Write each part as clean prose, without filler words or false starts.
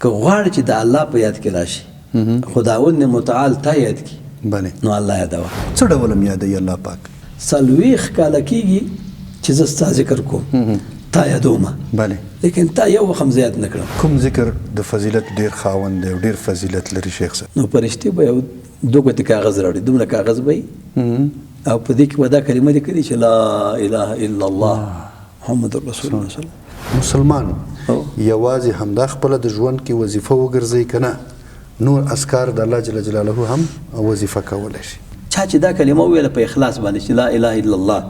که غواړي چې د الله په یاد کې راشي خداوند متعال تا یاد کړي نو الله یادوه. څه ډول م یادوي الله پاک؟ 40 کاله کېږي چې زه ستا ذکر کوم تا یادومه، لیکن تا یو وخت هم زیات نه کړم. کوم ذکر د فضیلت ډېر خاوند دی او ډېر فضیلت لري شیخ صاحب؟ نو فرشتې به یو 2 ګوتې کاغذ راوړي، دومره کاغذ به وي او په دې کې به دا کلمه لیکلي چې لا اله الا الله محمد رسول الله صلی الله. مسلمان یوازې همدا خپله د ژوند کې وظیفه وګرځوي که نه نور اذکار د الله جل جلاله هم وظیفه کولی شي؟ چا چې دا کلمه وویله په اخلاص باندې چې لا اله الا الله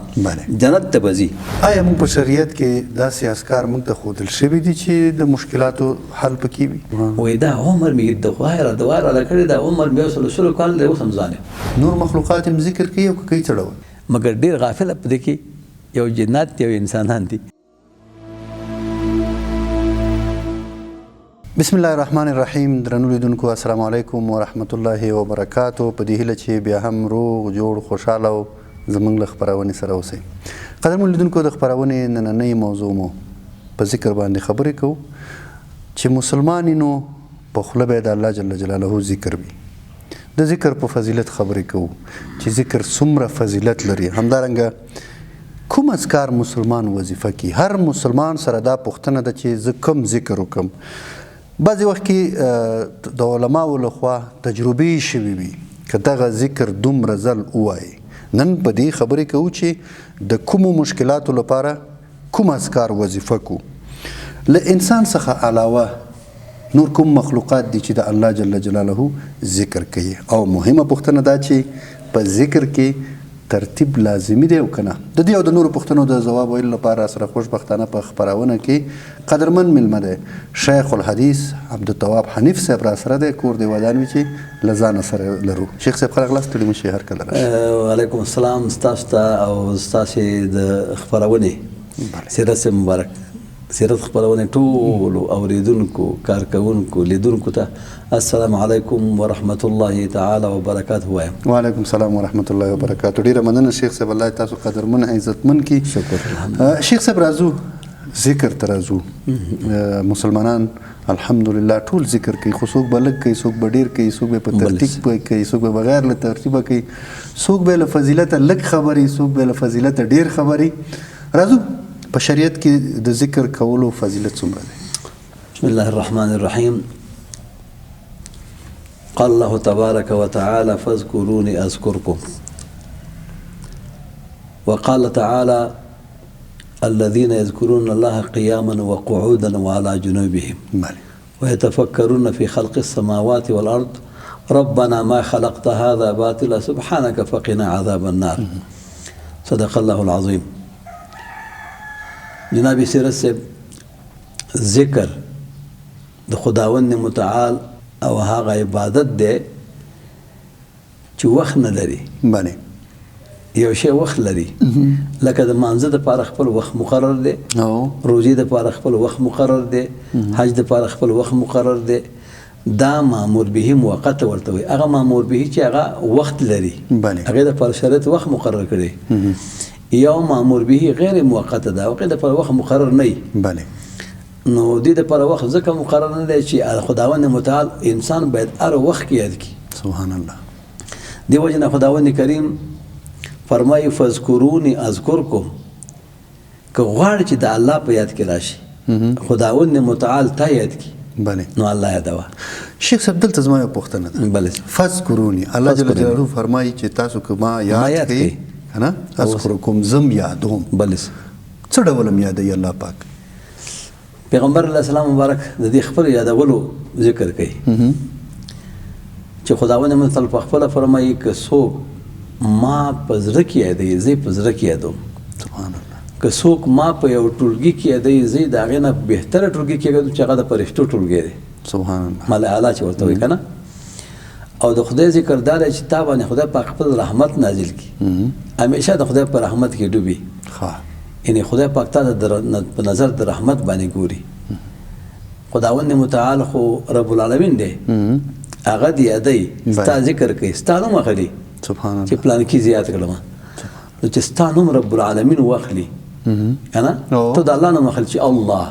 جنت ته به ځي. آیا موږ په شریعت کې داسې اذکار موږ ته ښودل شوي دي چې د مشکلاتو حل پکې وي؟ وایي دا عمر مې د خدای را دعا راله کړې ده، عمر مې 100 کال دی، اوس هم ظالم. نور مخلوقات هم ذکر کوي او که کوي څه ډول؟ مګر ډېر غافله په دې کې یو جنات دي او انسانان دي. بسم الله الرحمن الرحیم. درنو لیدونکو السلام علیکم ورحمت الله وبرکاتو. په دې هیله چې بیا هم روغ جوړ خوشحاله او زموږ له خپرونې سره اوسئ. قدرمنو لیدونکو د خپرونې نننۍ موضوع مو په ذکر باندې خبرې کوو چې مسلمان نو په خوله به د الله جل جلاله ذکر وي. د ذکر په فضیلت خبرې کوو چې ذکر څومره فضیلت لري. همدارنګه کوم اذکار مسلمان وظیفه کوي. هر مسلمان سره دا پوښتنه ده چې زه کوم ذکر وکړم. بعضې وخت کې د علماو لخوا تجربې شوي وي که دغه ذکر دومره ځل ووایي. نن په دې خبرې کوو چې د کومو مشکلاتو لپاره کوم اذکار وظیفه کو. له انسان څخه علاوه نور کوم مخلوقات دي چې د الله جل جلاله ذکر کوي او مهمه پوښتنه دا چې په ذکر کې ترتیب لازمي دی او که نه. د دې او د نورو پوښتنو د ځواب ویلو لپاره سره خوشبختانه په خپرونه کې قدرمن میلمه دی شیخ الحدیث عبدالتواب حنیف صاحب را سره دی. کور دی ودان وي چې له ځانه سره لرو. شیخ صاحب ښه راغلاست، ستړي مه شئ، هر کله راشئ. وعلیکم السلام. ستاسو ته او ستاسې د خپرونې سیرت صاحب مبارک. سیرت خپرونې ټولو اوریدونکو کارکوونکو لیدونکو ته السلام علیکم ورحمت الله تعالی وبرکاته وایم. وعلیکم السلام ورحمت الله وبرکاته. ډیره مننه شیخ صاحب، الله تاسو قدرمن عزتمن کی. شکر. شیخ صاحب راځو ذکر ته راځو. مسلمانان الحمدلله ټول ذکر کوي، خو څوک به لږ کوي، څوک به ډېر کوي، څوک به په ترتیب کوي، څوک به بغیر له ترتیبه کوي، څوک به له فضیلته لږ خبرې، څوک به له فضیلته ډېر خبرې. راځو په شریعت کې د ذکر کولو فضیلت څومره دی؟ بسم الله الرحمن الرحیم. قال الله تبارك وتعالى فاذكروني أذكركم، وقال تعالى الذين يذكرون الله قياما وقعودا وعلى جنوبهم ويتفكرون في خلق السماوات والأرض ربنا ما خلقت هذا باطلا سبحانك فقنا عذاب النار. صدق الله العظيم. جناب سیرت صاحب ذکر د خداوند متعال او هغه عبادت دی چې وخت نه لري. یو شی وخت لري، لکه د مانځه دپاره خپل وخت مقرر دی، روزې دپاره خپل وخت مقرر دی، حج دپاره خپل وخت مقرر دی. دا مامور به موقت ورته وایي. هغه مامور به چې هغه وخت لري هغې دپاره شریعت وخت مقرر کړی. یو مامور به غیر موقت ده، هغې دپاره وخت مقرر نه وي. نو دې دپاره وخت ځکه مقرر نه دی چې خداوند متعال انسان باید هر وخت کې یاد کړي. سبحان الله. دې وجې نه خداوند کریم فرمایي فاذکروني اذکرکم. که غواړي چې د الله په یاد کې راشي خداوند متعال تا یاد کړي نو الله یادوه. شیخ صاحب دلته زما یو پوښتنه ده. فاذکروني الله جل جلاله فرمایي چې تاسو که ما یاد کړئ کنه اذکرکم زم یادوم. څه ډول م یادوي الله پاک؟ پیغمبر علیه السلام مبارک د دې خپل یادولو ذکر کوي چې خداوند متعال په خپله فرمایي که څوک ما په زړه کې یادوي زه په زړه کې یادوم. سبحان الله. که څوک ما په یو ټولګي کې یادوي زه د هغې نه بهتره ټولګي کې یادوم چې هغه د فرشتو ټولګی دی. سبحان الله. مال اعلی چې ورته وایي که نه. او د خدای ذکر دا دی چې تا باندې خدای پاک خپل رحمت نازل کړي. همیشه د خدای په رحمت کې ډوبي. یعنې خدای پاک تا په نظر د رحمت باندې ګوري. خداوند متعال خو رب العالمین دی، هغه دې یادوي، ستا ذکر کوي، ستا نوم اخلي چې پلان کې زیات کړم. نو چې ستا نوم رب العالمین واخلي که نه ته د الله نوم اخلي چې الله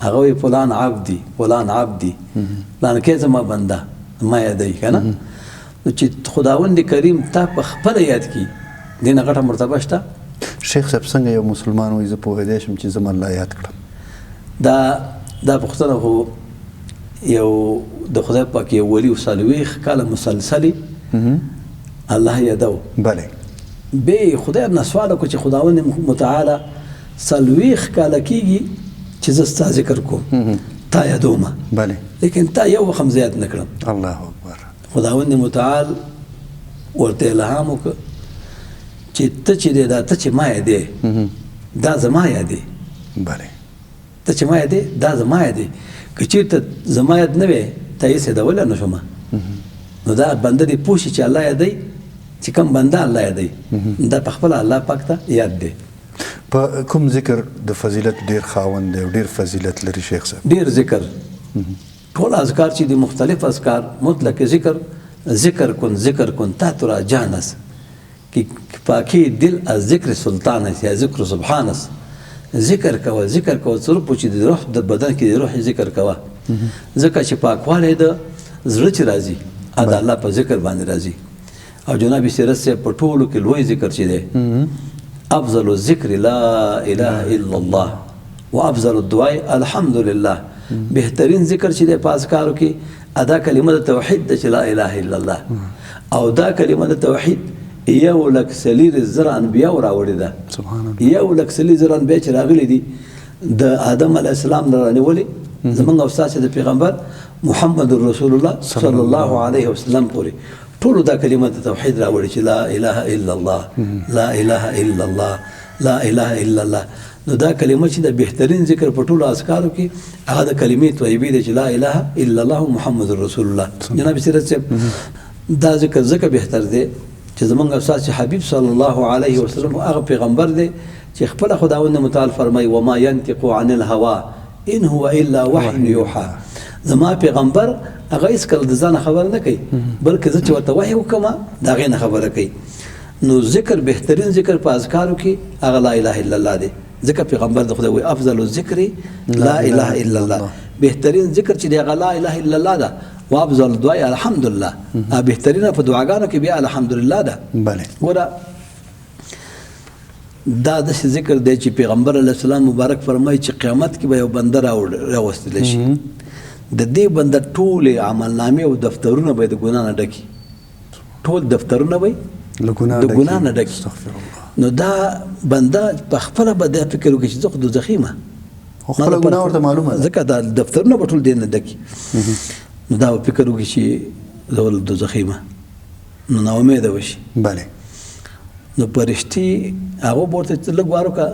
هغه وی فلان عبدي فلان عبدي فلان کې زما بنده ما یادوي که نه. نو چې خداوند کریم تا په خپله یاد کړي دې نه غټه مرتبه شته. شیخ صاحب څنګه یو مسلمان وایي زه پوهېدی شم چې زه الله یاد کړم؟ دا پوښتنه خو یو د خدای پاک یو ولي 40 کاله مسلسلي الله یادو. بله. بیا خدای نه سوال وکړو چې خداوند متعالی 40 کاله کېږي چې زه ستا ذکر کوم تا یادومه. بله. لیکن تا یو وخت هم زیات نه کړم. الله اکبر. خداوند متعال ورته الهام وکړ چې ته چې دی دا ته چې ما یادې دا زما یادې. بله. ته چې ما یادې دا زما یادې. که چېرته زما یاد نه وی ته یې یادولی نه شومه. نو دا بنده دې پوه شي چې الله یادوي چې کوم بنده الله یادوي دا په خپله الله پاک ته یاد دی. په کوم ذکر د فضیلت ډیر خاوند دی او ډیر فضیلت لري شیخ صاحب؟ ډیر ذکر. ټول اذکار چې دي مختلف اذکار مطلق ذکر کن تا ترا جانس کہ پاکی دل از ذکر سلطان است یا ذکر سبحان است. ذکر کوه څومره پوچې د روح د بدن کې د روح ذکر کوه ځکه چې پاکوالی د زړه چې راځي د الله په ذکر باندې راځي. او جناب سیرت صاحب په ټولو کې لوی ذکر چې دی افضل الذکر لا اله الا الله و افضل الدعاء الحمد لله. بهترین ذکر چې دی په اذکارو کې ادا کلمه د توحید د چې لا اله الا الله. او دا کلمه د توحید 1,40,000 انبیاء راوړي ده. سبحان الله. 1,40,000 انبیاء چې راغلي دي د آدم علیه السلام نه رانیولي زمونږ او ستاسو د پیغمبر محمد رسول الله صلی الله علیه وسلم پورې ټولو دا کلمه د توحید راوړي چې لا اله الا الله لا اله الا الله لا اله الا الله. نو دا کلمه چې د بهترین ذکر په ټولو اذکارو کې هغه د کلمې طیبې ده چې لا اله الا الله محمد رسول الله. جناب سیرت صاحب دا ذکر ځکه بهتر دی چې زمونږ استاد حبیب صلی الله علیه وسلم هغه پیغمبر دی چې خپل خداوند متعال فرمایي وما ينطق عن الهوى ان هو الا وحی یوحى. زما پیغمبر هغه هیڅ کله د ځان خبر نه کوي بلکې زه چې ورته وحی وکړم د هغې نه خبره کوي. نو ذکر بهترین ذکر په اذکارو کې هغه لا اله الا الله دی ځکه پیغمبر د خدای وایي افضل الذکر لا اله الا الله. بهترین ذکر چې دی هغه لا اله الا الله ده و افضل الدعاء الحمدلله. بهترینه په دعاګانو کې بیا الحمدلله ده. بله. ګوره دا داسې ذکر دی چې پیغمبر علیه السلام مبارک فرمایي چې قیامت کې به یو بنده راوستلی شي د دې بنده ټولې عملنامې او دفترونه به د ګناه نه ډکي. ټول دفترونه به د ګناه نه ډکي. نو دا بنده په خپله به دا فکر وکړي چې زه خو دوزخي یم خپله ګناه ورته معلومه ده ځکه دا دفترونه به ټول دې نه ډکي. نو دا فکر وکړي چې زه ولې دوزخي یم نو ناامیده وشي. بله. نو پرشتي هغه به ورته لږ وار وکړه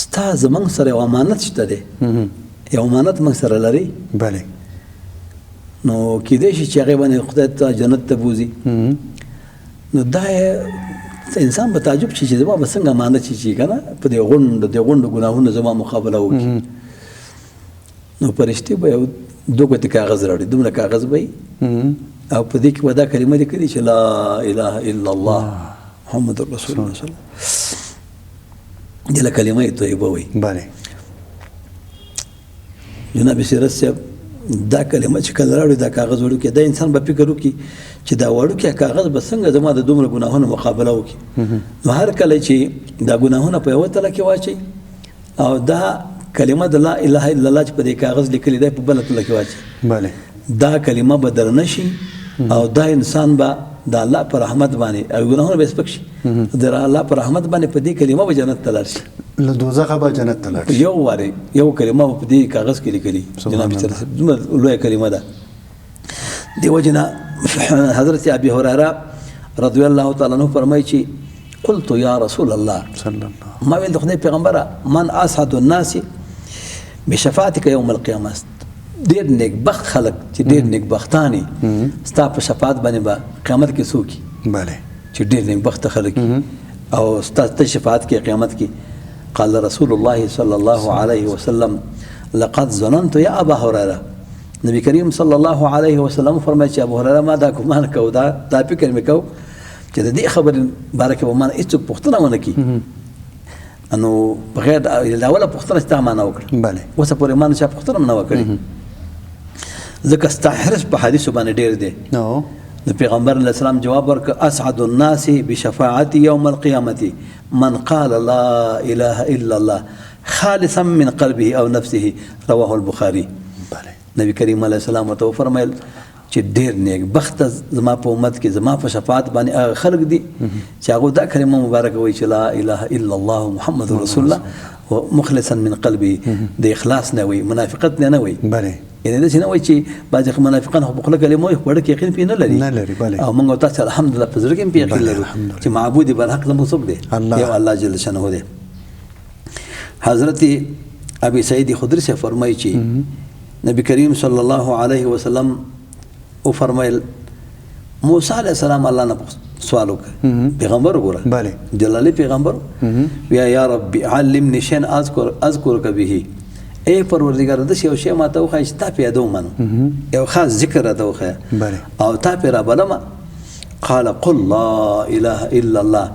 ستا زموږ سره یو امانت شته دی یو امانت موږ سره لري. بله. نو کیدای شي چې هغې باندې خدای ته جنت ته بوځي. نو دا انسان به تعجب شي چې زما به څنګه امانت شي چې که نه په دې غونډو ګناهونو زما مقابله وکړي. نو پرشتي به یو 2 ګوتې کاغذ راوړي دومره کاغذ به او په دې کې به دا کلمه لیکلي چې لا اله الا الله محمد رسول الله صلی الله علیه وسلم. دې کلمه طیبه وایي. بله. جناب سیرت صاحب دا کلمه چې کله راوړي دا کاغذ وړوکی دا انسان به فکر وکړي چې دا وړوکی کاغذ به څنګه زما د دومره ګناهونو مقابله وکړي. نو هر کله چې دا ګناهونه په یوه تله کې واچوي او دا کلمه د لا اله الا الله چې په دې کاغذ لیکلي دی په بله تله کې واچوي. بله. دا کلمه به درنه شي او دا انسان به د الله په رحمت باندې او ګناهونه به سپک شي د الله په رحمت باندې په دې کلمه به جنت ته لاړ شي. له دوزخه به جنت ته لاړ شي. یو وارې یو کلمه په دې کاغذ کې لیکلي جناب صاحب دومره لویه کلمه ده. دې وجه نه حضرت ابي هريره رضی الله تعالی عنه فرمایي چې قلت یا رسول الله صلی الله ما ویل د خدای پیغمبره من اسعد الناس بشفاعتك يوم القيامه. ډېر نیک بخت خلک چې ډېر نیک بختاني ستا په شفاعت باندې به قیامت کې څوک وي. بله. چې ډېر نیک بخته خلک او ستا ته شفاعت کې قیامت کې. قال رسول الله صلی الله علیه وسلم لقد ظننت یا ابا هريره. نبی کریم صلی الله علیه وسلم فرمایي چې ابو هريره ما دا ګمان کو دا فکر مې کو چې د دې خبرې باره کې به ما هېڅوک پوښتنه ونه کړي نو بغیر د اوله پوښتنه چې تا معنا وکړه بله اوسه پورې ما نه چا پوښتنه هم نه وکړې ځکه ستا حرص په حدیثو باندې ډېر دی د پیغمبر علیه السلام جواب ورکړه اسعد الناس بشفاعتي یوم القیامة من قال لا اله الا الله خالصا من قلبه او نفسه رواه البخاري نبی کریم علیه السلام ورته وفرمیل چې ډېر نیک بخته زما په امت کې زما په شفاعت باندې هغه خلک دي چې هغه دا کلمه مبارکه وایي چې لا اله الا الله محمد رسول الله مخلصا من قلبه د اخلاص نه وایي منافقت نه وایي یعنی دا چې نه وایي چې بعضې منافقان خو په خوله کلمه وایي په وړه کې یقین پرې نه لري او موږ او تاسو الحمدلله په زړه کې هم پرې یقین لرو چې معبود برحق زموږ څوک دی یو الله جل شانه دی حضرت ابي سعید خدری سے فرمایي چې نبی کریم صلی الله علیه وسلم او فرمایل موسی علیه السلام الله نه سوال وکړ پیغمبر وګوره جلالی پیغمبر یا رب علمني شيئا اذكرك به ای پروردگار د یو شی ماته وخای چې تا پیدا ومنو یو خاص ذکر راته وخای او تا پیرا بلما قال قل لا اله الا الله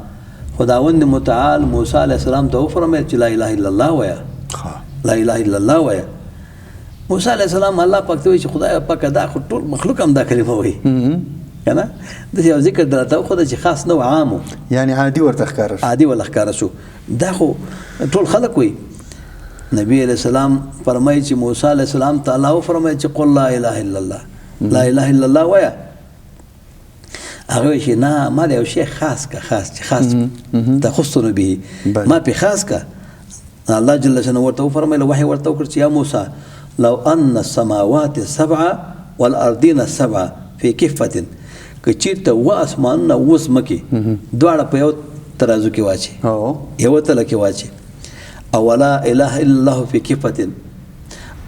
خداوند متعال موسی علیه السلام ته فرمایل چې لا اله الا الله ویا لا اله الا الله ویا موسی علیه السلام الله پاک ته وایي چې خدای پاک دا خو ټول مخلوق هم دا کلمه وایي کنه د یو ذکر درته خو چې خاص نه عامو یعنی عادي ورته ښکاره شو عادي ولا ښکاره شو دا خو ټول خلک وایي نبی علیہ السلام فرمایي چې موسی علیہ السلام تعالی فرمایي چې قل لا اله الا الله لا اله الا الله ویا هغه چې نه ما د یو شی خاص کا خاص چې خاص تخصص به ما په خاص کا الله جل شانه ورته فرمایله وحي ورته وکړ چې یا موسی لو ان السماوات السبع والارضين السبع في كفه کچیرته و اسمان نو وسمکه دواړه په یو ترازو کې واچي یو تل کې واچي او لا اله الا الله في كفه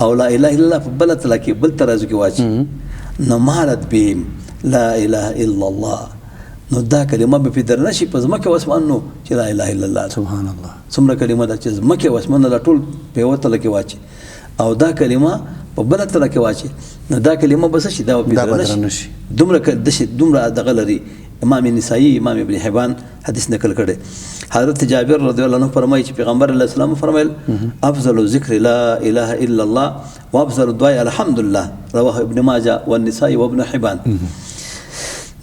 او لا اله الا الله په بل تل کې بل ترازو کې واچي نو مالت بهم لا اله الا الله نو دا کلمه به در نشي په ځمکه واسمان نو چې لا اله الا الله سبحان الله څومره کلمه ده چې ځمکه واسمان لا ټول په یو تل کې واچي او دا کلمه په بل تر کې واچي نو دا کلمه بس شي دا په نشي دومره دغه لري امام نسائی امام ابن حبان حدیث نقل کړي حضرت جابر رضی الله عنه فرمایي چې پیغمبر علیه السلام فرمایل افضل الذکر لا اله الا الله وافضل الدعاء الحمد لله رواه ابن ماجه والنسائی وابن حبان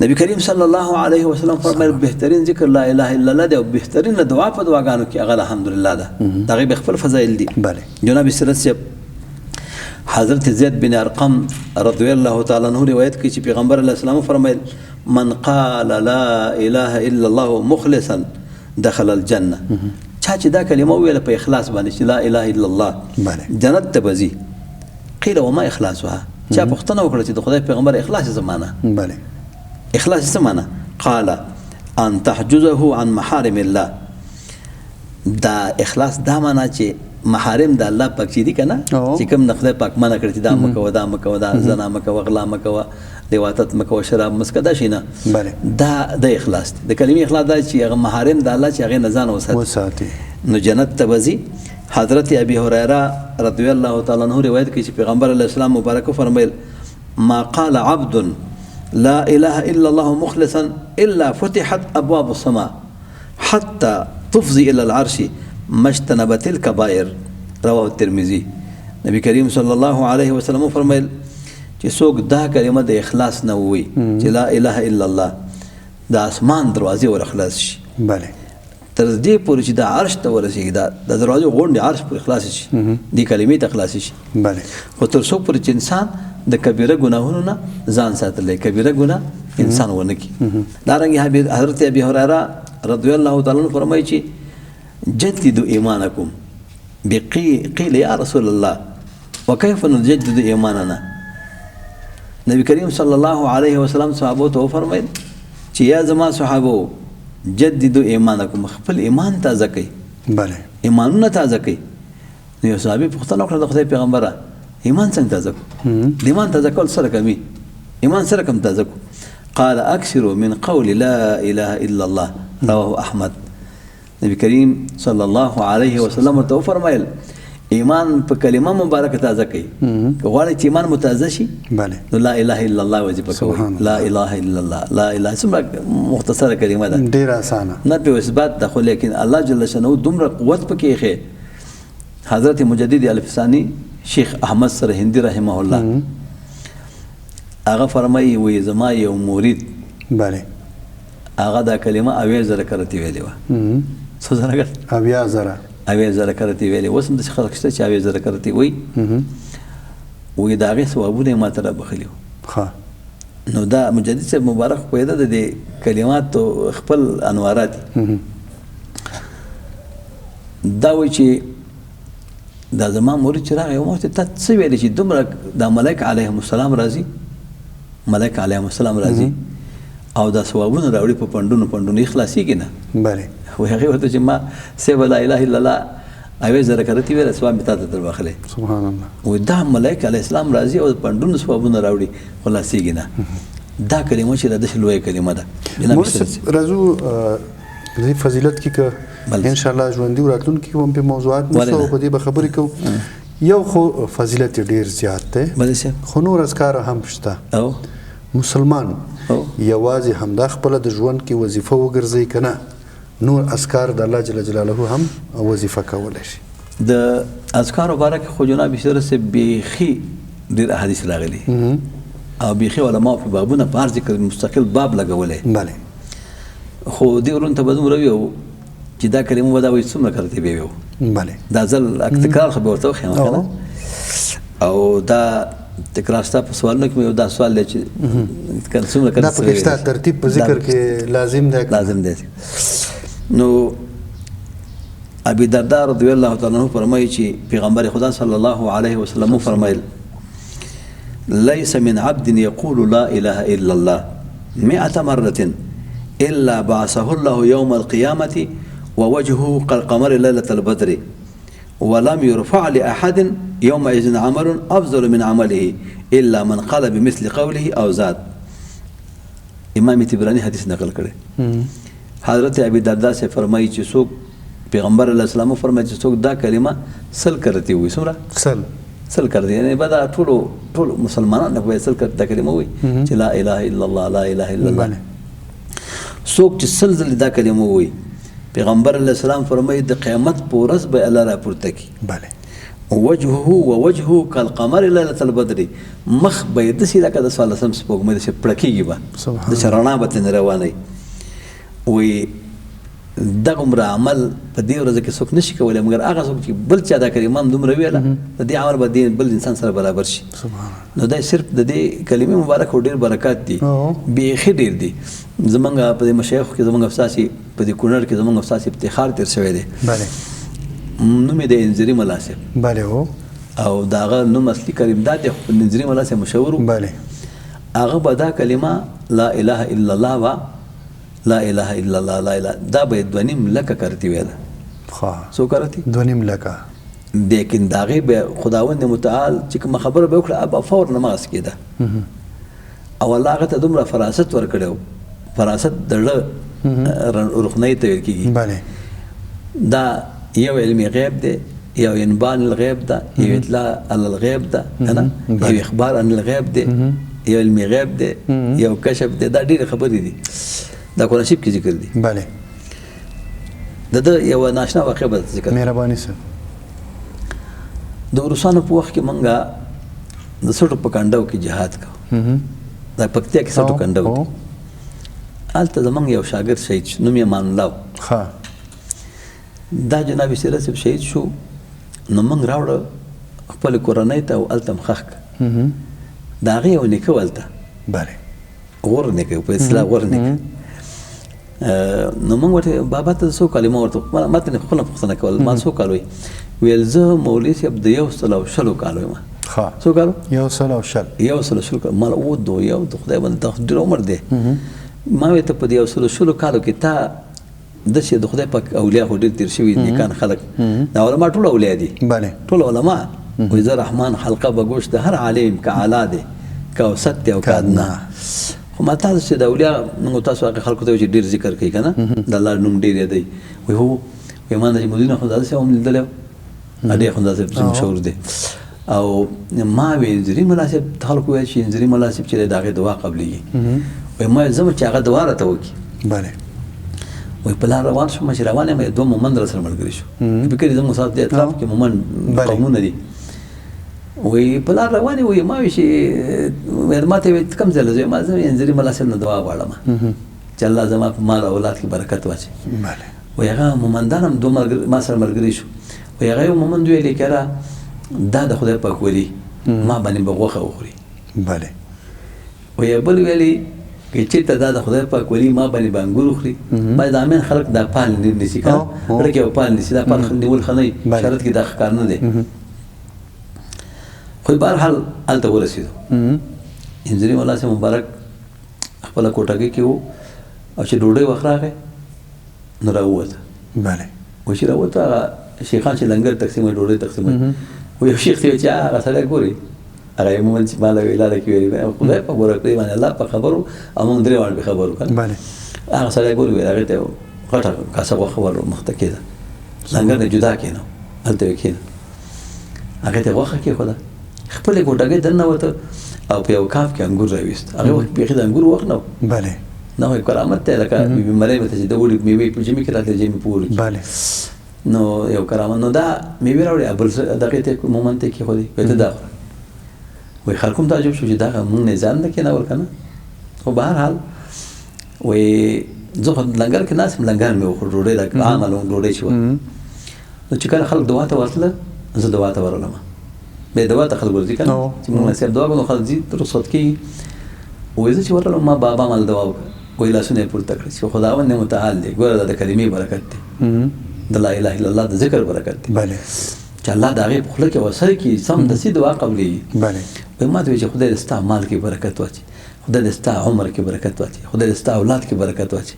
نبی کریم صلی الله علیه وسلم فرمایل بهترین ذکر لا اله الا الله دی او بهترین دعا په دعاګانو کې هغه الحمدلله ده دغه بخفل فضایل دي بله جناب سیرت سے حضرت زید بن ارقم رضی الله تعالی عنہ روایت کی چې پیغمبر علیه السلام فرمایل من قال لا اله الا الله مخلصا دخل الجنه چا چې دا کلمه ویله په اخلاص باندې چې لا اله الا الله جنت ته بزي قیل وما اخلاصها چا پوښتنه وکړه چې د خدای پیغمبر اخلاص زمانہ بله اخلاص زمانہ قال ان تحجزه عن محارم الله دا اخلاص دا معنا چې محارم د الله پاک چې دي کنه چې کوم نه خدای پاک منع کړی دا مکو دا زنا مکو غلا مکو لیواتت مکو شراب مسکه دا شینه دا د اخلاص د کلمې اخلاص دا چې هغه محارم د الله چې هغه نزان وساتي نو جنت ته وځي حضرت ابي هريره رضی الله تعالی عنہ روایت کوي چې پیغمبر علیه السلام مبارک فرمایل ما قال عبد لا اله الا الله مخلصا الا فتحت ابواب السماء حتى تفضي الى العرش مجتنبت الكبائر رواه الترمذي نبی کریم صلی الله علیه وسلم فرمایل چې څوک دا کلمه د اخلاص نه وي چې لا اله الا الله د اسمان دروازې ور خلاص شي بله تر دې پورې چې د عرش ته ورسیږي دا د دروازې غونډې عرش پر خلاص شي دې کلمې ته خلاص شي بله خو تر څو پورې چې انسان د کبیره ګناهونو نه ځان ساتلی کبیره ګناه انسان ونه کړي دارنګه حضرت ابي هريره رضی الله تعالی عنہ فرمایي چې جددوا ایمانکم قیل یا رسول الله وکيف نجدد ایماننا نبی کریم صلی الله علیه وسلم صحابه ته فرمایل چې یا زما صحابه جددوا ایمانکم خپل ایمان تازه کړئ بله ایمانونه تازه کړئ نو یو صحابي پوښتنه وکړه د خدای پیغمبره ایمان څنګه تازه کړو د ایمان تازه کول سره کوي ایمان سره کوم تازه کو قال اكثروا من قول لا اله الا الله رواه احمد نبی کریم صلی الله علیه وسلم ته فرمایل ایمان په کلمه مبارکه تازه کوي که غواړئ چې ایمان مو تازه شي نو لا اله الا الله وظیفه کوئ لا اله الا الله لا اله څومره مختصره کلمه ده ډېره اسانه نه په اثبات ده خو لیکن الله جل شانه دومره قوت پکې ښه حضرت مجدد الفسانی شیخ احمد سر هندي رحمه الله هغه فرمایي وی زما یو مرید بله هغه دا کلمه اویا زره کرتی ویلې و څو زره اویا زره کرتی ویلې اوس هم د خلک شته چې اویا زره کرتی وي وی دا هغې ثوابونه یې ماته رابخلي ښه نو دا مجدد صاحب مبارک پیدا د دې کلماتو خپل انوارات دا وایي چې دا زما مرید چې راغی ومه ته څه ویلې چې دومره دا ملایک علیهم السلام راځي ملایک علیهم السلام راځي او دا ثوابونه راوړي په پنډونو اخلاصېږي نه بله وایي هغې ورته چې ما سیب لا اله الا الله اوې زره کرتي ویله ثواب مې تا ته در بخلی سبحان الله وایي دا ملایک علیه السلام راځي او د پنډونو ثوابونه راوړي خلاصېږي نه دا کلمه چې دا داسې لویه کلمه ده راځو دې فضیلت کې که انشاءالله ژوندي راتلونکي کې هم پې موضوعات موسو په دې به خبرې کوو یو خو فضیلت یې ډېر زیات دی خو نور اذکار هم شته مسلمان یوازې همدا خپله د ژوند کې وظیفه وګرځوي که نه نور اذکار د الله جل جلاله هم وظیفه کولی شي د اذکارو باره کې خو جناب سره صاحب بیخي ډېر احادیث راغلي او بیخي علماو په بابونه په هر ذکر مستقل باب لګولی بله خو دې ورونو ته به دومره ویو چې دا کلمه به دا وایي څومره کرتې به ویو بله دا ځل تکرار خو به ورته وښیم که نه او دا تکرار ستا په سوالونو کې مې یو دا سوال دی چې څومره دا پکې ستا ترتیب په ذکر کې لازم دی نو ابي درداء رضی الله تعالی عنه فرمایي چې پیغمبر خدا صلی الله علیه وسلم فرمایل ليس من عبد يقول لا اله الا الله 100 مرة الا بعثه الله يوم القيامة ووجهه كالقمر ليلة البدر ولم يرفع لأحد يومئذ عمل أفضل من عمله إلا من قال بمثل قوله أو زاد امام طبراني حدیث نقل کړي حضرت ابي درداء سے فرمایي چې څوک پیغمبر علیه السلام فرمایي چې څوک دا کلمه سل کرتی وي څومره سل کرتی یعنی به دا ټول مسلمانان به سل کرتی دا کلمه وي چې لا اله الا الله لا اله الا الله څوک چې سل ځلې دا کلمه وي پیغمبر علیه السلام فرمایي د قیامت په ورځ به الله راپورته کړي بله ووجهه كالقمر ليلة البدر مخ به یې داسې لکه د څوارلسم سپوږمۍ داسې پړکېږي به داسې رڼا به ترې روانوي وایي دغه عمره عمل په دې ورځ کې څوک نشي کولی مګر هغه څوک چې بل چا دا کلمه هم دومره ویله د دې عمل به بل انسان سره برابر شي نو دا صرف د دې کلمې مبارک او ډېر برکات دي بیخي ډېر دي زمونږ په دې مشایخو کې زمونږ استاسي په دې کونړ کې زمونږ استاسي افتخار تېر شوی دی نوم یې د انځري ملا صاحب بله هو او د هغه نوم اصلي کریم دا دی انځري ملا صاحب مشهور و بله هغه به دا کلمه لا اله الا الله وا لا اله الا الله لا اله دا به 2.5 لکه کرتی ویله څو کرتی 2.5 لکه لیکن دا هغې به خداوند متعال چې کومه خبره به وکړه به فور نه مغز کېده او الله هغه ته دومره فراست ورکړی و فراست د زړه روښنایي ته ویل کېږي بله دا یو علمي غیب دی یو انبان الغیب ده یو اطلاع علی الغیب ده کنه یو اخبار عن الغیب دی یو علمي غیب دی یو کشف دی دا ډېرې خبرې دي دا قرآن شریف کې ذکر دي بله د یو ناشنا واقع به ذکر مهرباني سره د روسانو په وخت کې مونږه د سټو په کنډو کې جهاد کوو دا پکتیا کې سټو کنډو هلته زمونږ یو شاګرد شهید شو نوم یې امان الله دا جناب سیره صاحب شهید شو نو موږ راوړه خپل کورنۍ ته او هلته م ښخ کړه د هغې یو نیکه و هلته بله غور نیکه په اصطلاح غور نیکه نو موږ ورته بابا ته څو کالې ما ورته ما ته خپله پوښتنه کوله ما څو کال وی ویل زه مولوي صاحب د 100 کالو یم څو کالو 100 کالو ما ودو یو د خدای باندې ډېر عمر دی ما وی ته په 100 کالو کې تا داسې د خدای پاک اولیا خو ډېر تېر شوي نیکان خلک دا علما ټول اولیا دي ټول علما وایي زه رحمان حلقه به گوشت د هر عالم که اعلی دی که اوسط دی او که ادنا خو ما تاسو چې د اولیا موږ تاسو هغه خلکو ته چې ډېر ذکر کوي که نه د الله نوم ډېر یادوي وایي هو وایي ما د مدینه خو داسې هم لیدلی ډېر خو مشهور دی او ما وی انځري ملا صاحب خلکو وایي چې انځري ملا صاحب چې د هغې دعا قبلېږي وایي ما ځم چې هغه دعا راته وکړي وایي په لار روان شوم چې روان یم دوه مومند راسره ملګري شو فکر زموږ سات د اطراف کې مومند قومونه دي وایي په لار روان وایي ما وایي چې ما ته وایي کوم ځای له ځای ما ځم انځري ملا صاحب نه دعا غواړم چې الله زما په مال او اولاد کې برکت واچوي وایي هغه مومندان هم دوه ما سره ملګري شو وایي هغه یو مومند ویلې که را دا د خدای پاک ولي ما باندې به غوښه وخوري وایي بل ویلي که چېرته دا د خدای پاک ولي ما باندې به انګور وخوري باید د امین خلک دا پال نیسي که ړکې او پال نیسي دا پال نیول ښه نه وي شرط کې دا ښه کار نه دی خو بهرحال هلته ورسېدو انځري مولا صاحب مبارک خپله کوټګۍ کې و او چې ډوډۍ وخت راغی نو راووته وایي چې راووته هغه شیخان چې لنګر تقسیموي ډوډۍ تقسیموي و یو شیخ ته وایي چې هغه سړی ګوري هغه یې مومند چې ما له ویلا ده کې ویلي خدای پاک ورکړي باندې الله پاک خبر و او موږ درې واړه پرې خبر وکړه هغه سړی ګوري ویل هغې ته یو غټه کاسه غوښه ور مخته کېده لنګر نه جدا کېنو هلته یې کېنه هغې ته غوښه کېښوده خپلې ګوټګۍ دننوته او په یو کاف کې انګور راویست هغې وخت بیخي د انګور وخت نه و نه وایي کرامت دی لکه بیبي مریم ته چې د اوړي میوې په ژمي کې راتلې ژمي په اوړي کې نو یو کرامت نو دا میوې راوړې بل دغې ته مومند ته یې کېښودې وایي ته دا خوره وایي خلکو هم تعجب شو چې دغه مونږ نه ځان نه کېنول که نه خو بهرحال وایي زه خو لنګر کې ناست یم لنګر مې وخوړ ډوډۍ دا عامه ډوډۍ چې وه نو چې کله خلک دعا ته ورتله زه دعا ته ورغلم بیا دعا ته خلک ورځي که نه چې مونږ صاحب دعا کوو نو خلک ځي رخصت کېږي وایي زه چې ورغلم ما بابا مال دعا وکړه وایي لاسونه یې پورته کړه چې خداوند متعال دی ګوره دا د کلمې برکت دی د لا اله الا الله د ذکر برکت دی چې الله د هغې په خوله کې وسر کړي سمدستي دعا قبلېږي وایي ما ته وایي چې خدای دې ستا مال کې برکت واچي خدای دې ستا عمر کې برکت واچي خدای دې ستا اولاد کې برکت واچي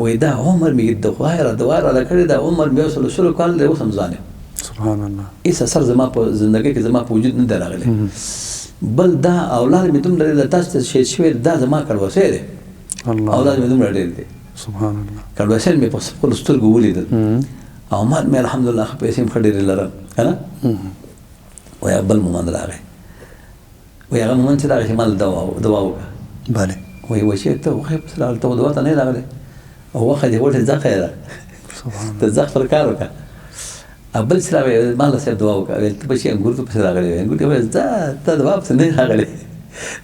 وایي دا عمر مې د خدای را دعا راله کړې دا عمر مې یو سلو کال دی اوس هم ځان یم سبحان الله هېڅ اثر زما په زندګۍ کې زما په وجود نه دی راغلی بل دا اولاد مې دومره ډېر تاسو ته شهید شوی دا زما کړوسی دی اولاد مې دومره ډېر دی سبحان الله کړوسی مې په خپلو سترګو ولیدل او مال مې الحمدلله ښه پیسې هم ښه ډېرې لرم که نه وایي بل مومند راغی وایي هغه مومند چې راغی چې ما دعا وکړه وایي چې ته وښې پسې راغلی ته دعا ته نه یې راغلی او وخه دې وټې زخه یې ده ته زخ پر کار وکړه او بل چې راغی ما له صاحب دعا وکړه ویل ته به چې انګور ته پسې راغلی وایي انګور ته وایي ته دعا پسې نه یې راغلی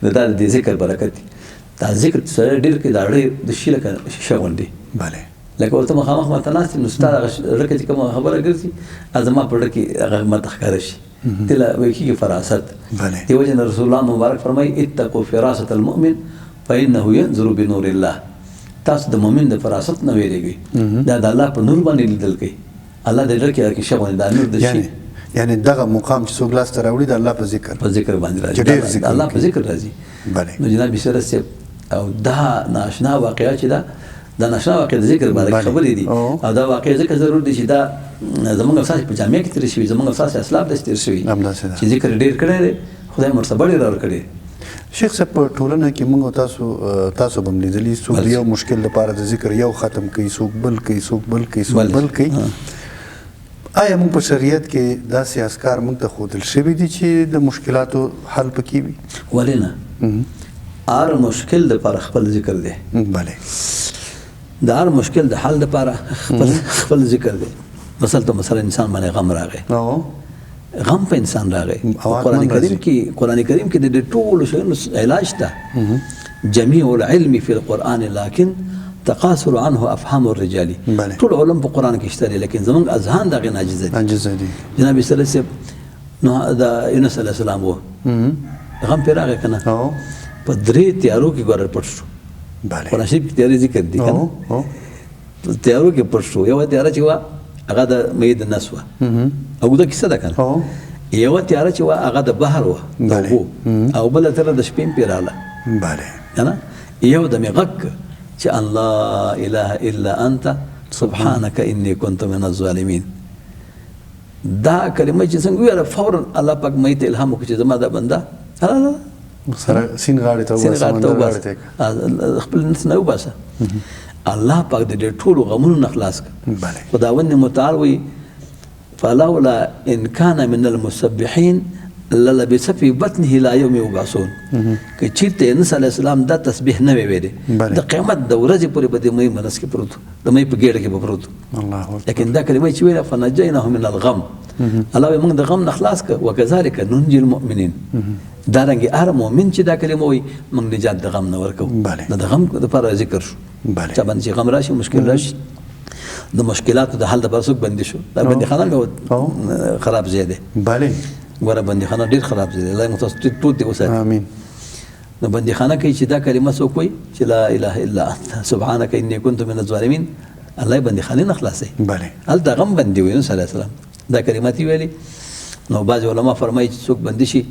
نو دا د دې ذکر برکت دی دا ذکر سره ډېر کې دا اړې د شي لکه شیشه غوندې لکه ورته مخامخ ماته ناست یم نو ستا دغه ړکه چې کومه خبره ګرځي زما په ړه کې هغه ماته ښکاره شي دې له ویل کېږي فراست دې وجې نه رسول الله مبارک فرمایي اتقوا فراست المؤمن فانه ينظر بنور الله تاسو د مؤمن د فراست نه ویرېږئ دا د الله په نور باندې لیدل کوي الله دې ړه کې هغه شیشه غوندې دا نور د شي یعنی دغه مقام چې څوک لاسته راوړي د الله په ذکر باندې راځي الله په ذکر راځي نو جناب سره صاحب او دا ناشنا واقعه چې دا ناشنا واقعه د ذکر باندې خبرې دي او دا واقعه ځکه ضرور دي چې دا زمونږ اساس په جامع کې تېر شوي زمونږ اساس اسلاف داسې تېر شوي چې ذکر ډېر کړی دی خدای مرتبه ډېره ورکړې شیخ صاحب په ټولنه کې موږ تاسو به هم لیدلي څوک د یو مشکل لپاره د ذکر یو ختم کوي څوک بل کوي څوک بل کوي څوک بل کوي آیا موږ په شریعت کې داسې اسکار موږ ته ښودل شوي دي چې د مشکلاتو حل پکې وي ولې نه هر مشکل دپاره خپل ذکر دی د هر مشکل د حل دپاره خپل ذکر دی مثلا انسان باندې غم راغی غم په انسان راغی قرآن کریم کې د ټولو شیانو علاج ته جمیع العلم فی القرآن لکن تقاصر عنه افهام الرجال ټول علم په قرآن کې شته دي لیکن زموږ اذهان د هغې عاجزه دي جناب صلی الله صاحب نو د یونس علیه السلام و غم پرې راغی که نه په 3 تیارو کې ګوره پټ شو قرآن شریف کې تیارې ذکر دي که نه په تیارو کې پټ شو یوه تیاره چې وه هغه د مید نس وه اوږده کیسه ده که نه یوه تیاره چې وه هغه د بحر وه د اوبو او بله تیاره د شپې هم پرې راغله که نه یو د مې غږ چې الله اله الا انت سبحانك انی كنت من الظالمین دا کلمه چې څنګه ویله فورا الله پاک مې ته الهام وکړي چې زما دا بنده سین غاړې ته وباسه خپل نس نه وباسه الله پاک د ټولو غمونو نه خلاص کړه خداوند متعال وایي فلولا ان كان من المسبحين للبث في بطنه الى يوم يبعثون که چیرته انس علیه السلام دا تسبیح نه وی ویلي د قیامت د ورځې پورې به د مې منس کې پروت د مې په ګېډه کې به پروت لیکن دا کلمه چې ویله فنجیناه من الغم الله موږ د غم نه خلاص کړ وکذلک ننجي المؤمنین دارنګه هر مؤمن چې دا کلمه وي موږ نجات د غم نه ورکو د غم لپاره ذکر شو چې باندې غم راشي مشکل راشي د مشکلاتو د حل لپاره څوک بندي شو دا بندي خانه خراب زیاده بله ګوره بندي خانه ډیر خراب زیاده الله متوسط ټول دی وسه امين نو بندي خانه کوي چې دا کلمه څوک وي چې لا اله الا انت سبحانك اني كنت من الظالمين الله بندي خانه نه خلاصي بله هل دا غم بندي وي صلی الله علیه وسلم دا کلمات ویلي نو بعض علما فرمایي چې څوک بندي شي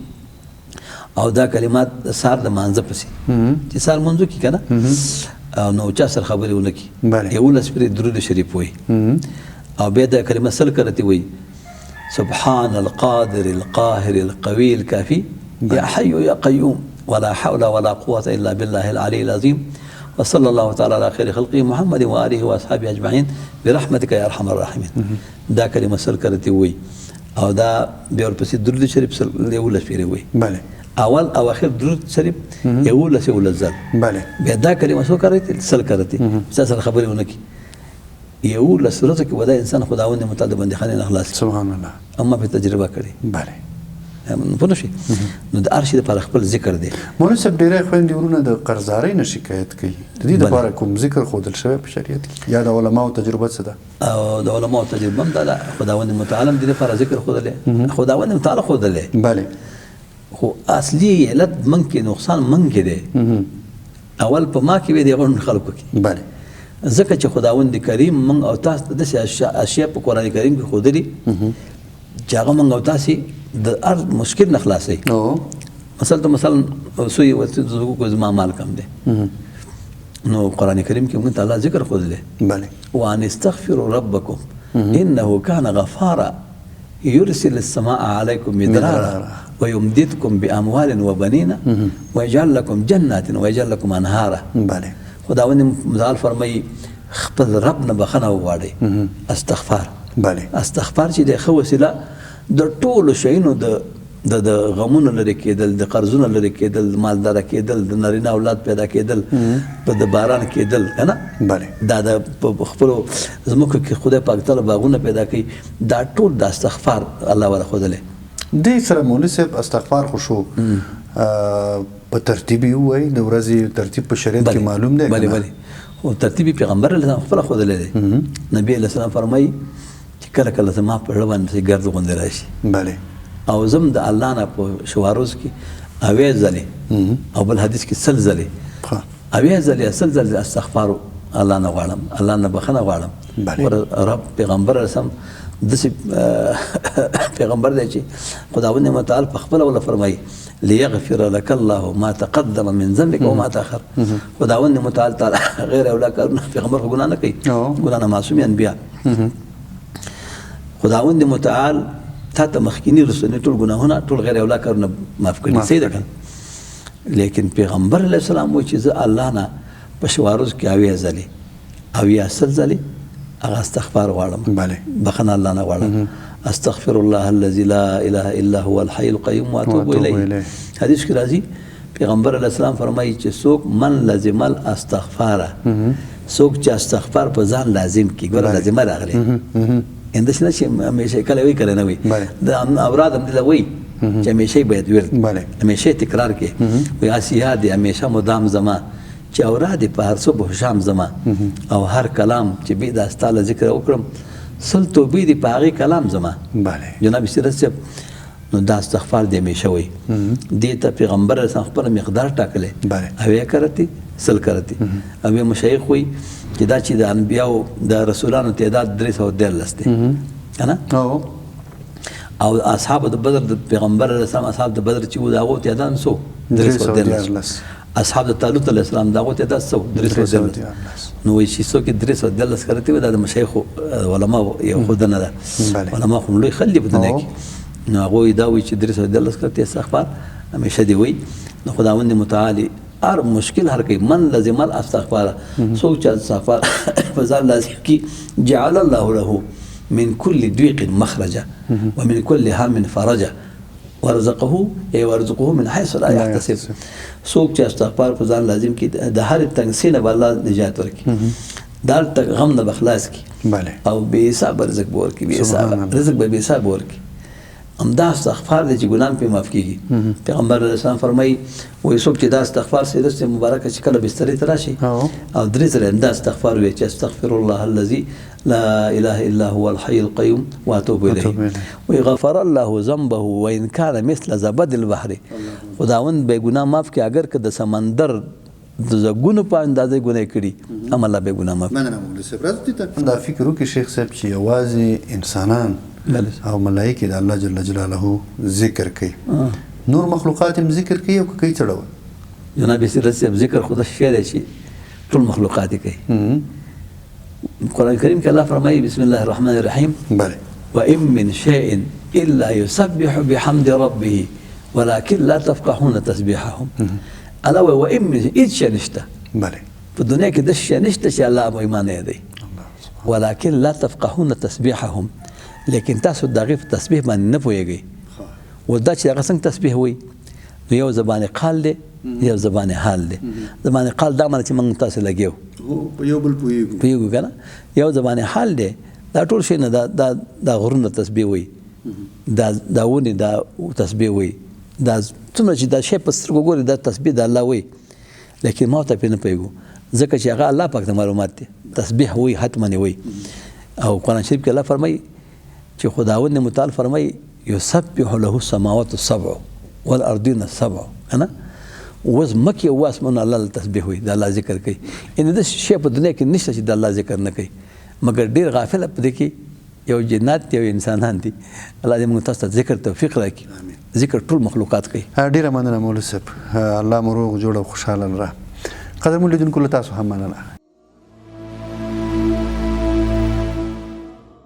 او دا کلمات سار د مانزه پسې چې سار منځو کې کنه نو چا سره خبرې ونکي یو لس پر درود شریف وي او بیا دا کلمه سل کرتی وي سبحان القادر القاهر القوي الكافي يا حي يا قيوم ولا حول ولا قوة إلا بالله العلي العظيم وصلى الله تعالى على خير خلقه محمد وآله وأصحابه أجمعين برحمتك يا أرحم الراحمين دا كلمة سل کرتی وي او دا بیا ورپسې درود شریف یو لس پیری وي اول او اخر درود شریف یو لس ځل بیا دا کلمه سو کرتی سل کرتی سره خبرې ونکي یو لس ورځې کې ودا انسان خداوند متعال باندې خانه نه خلاص سبحان الله اما په تجربه کړي بله پوه شئ نو د ارشد پر خپل ذکر دی مولوي صاحب ډیری خويندې ورونه د قرضدارۍ نه شکایت کوي د دې لپاره کوم ذکر ښودل شوی په شریعت کې یا د علماو تجربه څه ده او د علماو تجربه هم دا خداوند متعال د لپاره ذکر ښودل خداوند متعال ښودل بله خو اصلي علت من کې نقصان من کې دی اول په ما کې وي د غون خلکو کې بله ځکه چې خداوند کریم من او تاسو د اشیاء په قران کریم کې خودري چې هغه من او تاسو د هر مشکل نه خلاصي مثلا سوی وسو کو زما مال کم دی نو قران کریم کې موږ تعالی ذکر خودلې بله وان استغفروا ربكم انه كان غفارا يرسل السماء عليكم مدرارا ويمددكم باموال وبنين ويجعل لكم جنات ويجعل لكم انهارا بله خداوند متعال فرمایي خپل رب نه بخنه وغواړي استغفار بله استغفار چې د خو وسیله د ټولو شیانو د غمونو لري کېدل د قرضونو لري کېدل مالدار کېدل د نارینه اولاد پیدا کېدل په د باران کېدل کنه بله دا د خپل زموږ کې خدای پاک تعالی باغونه پیدا کوي دا ټول د استغفار الله ولا خدله دې سره مولوي صاحب استغفار خو شو په ترتیب وای د ورځې ترتیب په شریعت کې معلوم دی بله بله او ترتیب پیغمبر علیه السلام خپل خدله دی نبی علیه السلام فرمایي چې کله کله زما په اړه باندې ګرد غوندې راشي بله او زم د الله نه په شواروز کې اوې ځلې او بل حدیث کې سل ځلې اوې ځلې سل ځلې استغفار الله نه غواړم الله نه بخنه غواړم رب پیغمبر رسم داسې پیغمبر دی چې خداوند متعال په خپله ولا فرمایي ليغفر لك الله ما تقدم من ذنبك وما تاخر خداوند متعال تعالی غیر اولا کارونه پیغمبر خو ګناه نه کوي ګناه نه معصوم انبیا خداوند متعال تا ته مخکینی رسول ټول ګناهونه ټول غیر اولا کارونه معاف کړي صحیح ده کنه لیکن پیغمبر علیه السلام و چې زه الله نه په شواروز کې اوې ځلې اوې سل ځلې هغه استغفار غواړم بله بخنه الله نه غواړم استغفر الله الذي لا اله الا هو الحي القيوم واتوب اليه حدیث کې راځي پیغمبر علیه السلام فرمایي چې څوک من لازم الاستغفار څوک چې استغفار په ځان لازم کی ګور لازم راغلی اندشنه چې همیشه کله وی کړه نه وي د اوراد هم دی وی چې همیشه باید ورد همیشه تکرار کې وي اسیا دی همیشه مدام زما چې اوراد په هر صبح شام زما او هر کلام چې به د استاله ذکر وکړم سل توبې دی په هغه کلام زما بله جناب سیرت نو دا استغفار دی همیشه وي دې ته پیغمبر رسول خپل مقدار ټاکلې اوې کرتی سل کرتی اوې مشایخ وي چې دا چې د انبیاو د رسولانو تعداد 313 دی کنه او اصحاب د بدر د پیغمبر رسول اصحاب د بدر چې و داغو تعداد سو 313 اصحاب د طالوت علیه السلام داغو تعداد سو 313 نو وایي چې څوک 313 کرتی و دا د مشایخ علما یو خودنه ده علما خو لوی خلي په دنیا کې نو هغه دا وایي چې 313 کرتی استغفار همیشه دی وایي نو خداوند متعالی هر مشکل هر کوي من لازم الاستغفار سوچ استغفار فزار لازم کی جعل الله له من كل ضيق مخرجا ومن كل هم فرجا ورزقه من حيث لا يحتسب. څوک چې استغفار په ځان لازم کړي د هر تنګسي نه به الله نجات ورکړي، د هر غم نه به خلاص کړي او بې حساب رزق به ورکړي، بې حساب رزق به بې حساب ورکړي. همدا استغفار دی چې ګناه پې معاف کېږي. پیغمبر علیه السلام فرمایي وایي څوک چې دا استغفار سي داسې مبارکه چې کله بسترې ته راشي او درې ځله همدا استغفار وایي چې استغفر الله الذي لا اله الا هو الحي القيوم واتوب الیه وایي غفر الله ذنبه وان كان مثل زبد البحر. خداوند به ګناه معاف کړي اگر که د سمندر د زګونو په اندازې ګناه کړي هم الله به ګناه معاف کړي. مننه مولوي صاحب. راځئ ته دا فکر وکړي شیخ صاحب چې یوازې انسانان او ملائکې د الله جل جلاله ذکر کوي، نور مخلوقات هم ذکر کوي او که کوي څه ډول؟ جناب سیرت صاحب ذکر خو داسې شی دی چې ټول مخلوقات یې کوي. قرآن کریم کې الله فرمایي بسم الله الرحمن الرحیم وإن من شيء إلا يسبح بحمد ربه ولكن لا تفقهون تسبيحهم. الله وإن من هیڅ شی نشته په دنیا کې داسې شی نشته چې الله به ایمان یې دی ولكن لا تفقهون تسبيحهم، لیکن تاسو د هغې په تسبیح باندې نه پوهېږئ. و دا چې هغه څنګه تسبیح وایي نو یو زبان قال دی یو زبان حال دی. زبان قال دا معنی چې موږ تاسو لګیو یو بل پوهېږو که نه، یو زبان حال دی دا ټول شی نه دا غرونه تسبیح وایي، دا ونې دا تسبیح وایي، دا څومره چې دا شی په سترګو ګوري دا تسبیح د الله وایي، لیکن ما ته پرې نه پوهېږو ځکه چې هغه الله پاک ته معلومات دی. تسبیح وایي حتما وایي. او قرآن شریف کې الله فرمایي چې خداوند متعال فرمایي یسبح له السماوات السبع والارضین السبع کنه اوس مکې او اسمانونه الله تسبیح وایي د الله ذکر کوي. یعنې داسې شی په دنیا کې نشته چې د الله ذکر نه کوي مګر ډېر غافله په دې کې یو جنات دي یو انسانان دي. الله دې موږ تاسو ته ذکر توفیق راکړي. ذکر ټول مخلوقات کوي. ډېره مننه مولوي صاحب، الله مو روغ جوړ او خوشحاله لره. قدرمن لیدونکو له تاسو هم مننه.